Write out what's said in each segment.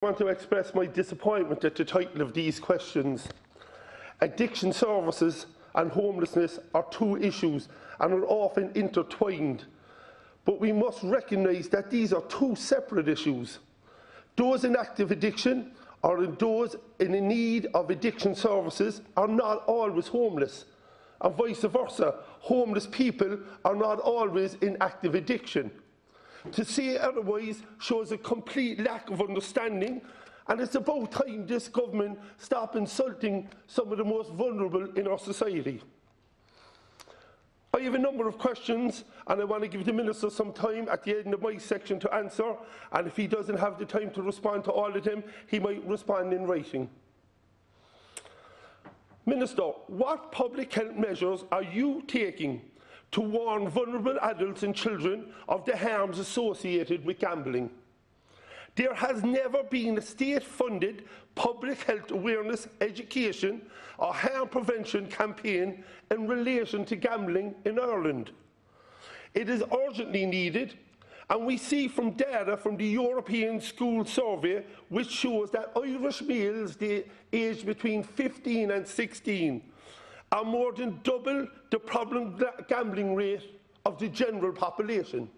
I want to express my disappointment at the title of these questions. Addiction services and homelessness are two issues and are often intertwined. But we must recognise that these are two separate issues. Those in active addiction or those in need of addiction services are not always homeless, and vice versa. Homeless people are not always in active addiction. To say otherwise shows a complete lack of understanding, and it's about time this government stop insulting some of the most vulnerable in our society. I have a number of questions, and I want to give the Minister some time at the end of my section to answer, and if he doesn't have the time to respond to all of them, he might respond in writing. Minister, what public health measures are you taking to warn vulnerable adults and children of the harms associated with gambling? There has never been a state-funded public health awareness, education or harm prevention campaign in relation to gambling in Ireland. It is urgently needed, and we see from data from the European School Survey which shows that Irish males aged between 15 and 16 are more than double the problem gambling rate of the general population.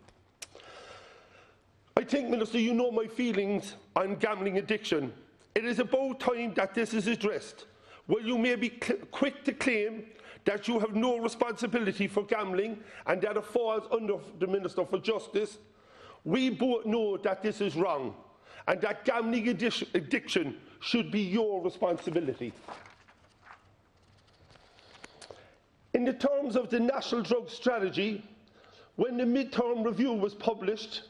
I think, Minister, you know my feelings on gambling addiction. It is about time that this is addressed. While you may be quick to claim that you have no responsibility for gambling and that it falls under the Minister for Justice, we both know that this is wrong and that gambling addiction should be your responsibility. In the terms of the National Drug Strategy, when the mid-term review was published,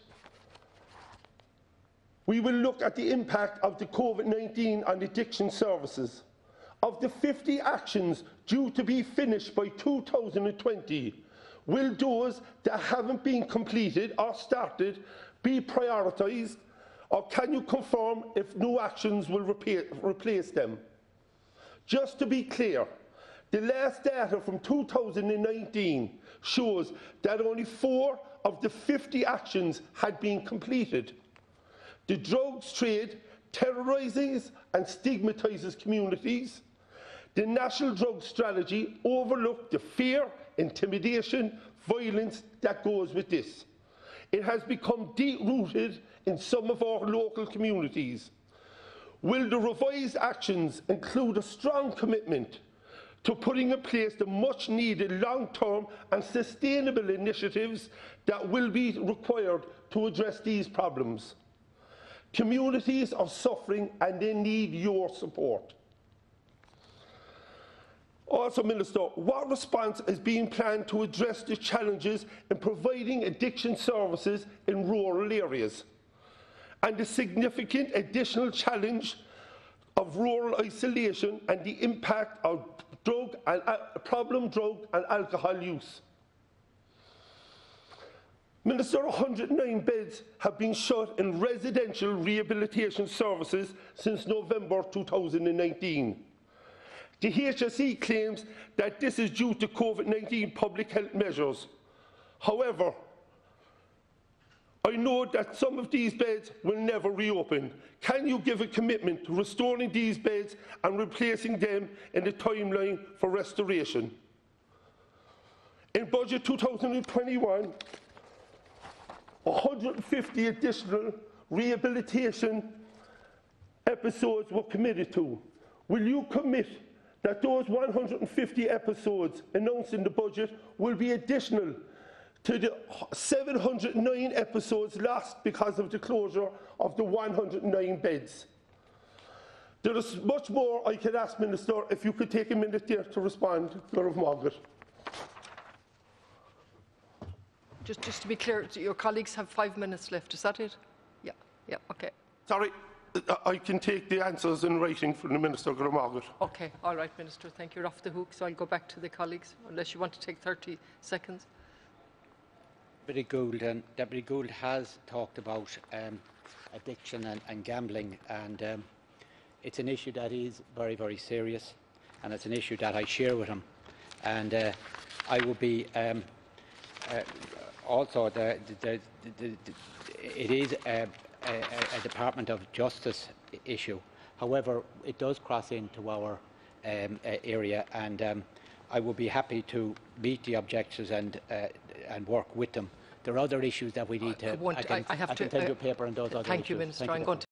we will look at the impact of the COVID-19 on addiction services. Of the 50 actions due to be finished by 2020, will those that haven't been completed or started be prioritised, or can you confirm if no actions will replace them? Just to be clear, the last data from 2019 shows that only 4 of the 50 actions had been completed. The drugs trade terrorises and stigmatises communities. The National Drug Strategy overlooked the fear, intimidation, violence that goes with this. It has become deep-rooted in some of our local communities. Will the revised actions include a strong commitment to putting in place the much-needed long-term and sustainable initiatives that will be required to address these problems? Communities are suffering and they need your support. Also, Minister, what response is being planned to address the challenges in providing addiction services in rural areas and the significant additional challenge of rural isolation and the impact of problem drug and alcohol use? Minister, 109 beds have been shut in residential rehabilitation services since November 2019. The HSE claims that this is due to COVID-19 public health measures. However, I know that some of these beds will never reopen. Can you give a commitment to restoring these beds and replacing them in the timeline for restoration? In Budget 2021, 150 additional rehabilitation episodes were committed to. Will you commit that those 150 episodes announced in the budget will be additional to the 709 episodes lost because of the closure of the 109 beds? There is much more I could ask, Minister, if you could take a minute there to respond, Lord Margaret. Just to be clear, your colleagues have 5 minutes left. Is that it? Yeah, okay. Sorry, I can take the answers in writing from the Minister, Lord Margaret. Okay, all right, Minister. Thank you. You're off the hook, so I'll go back to the colleagues, unless you want to take 30 seconds. Deputy Gould has talked about addiction and gambling, and it's an issue that is very, very serious, and it's an issue that I share with him. And I would be also it is a Department of Justice issue. However, it does cross into our area, and I would be happy to meet the objectors and work with them. There are other issues that we need to. I have I can to. send you a paper on those other issues. Thank you, Minister. I'm going to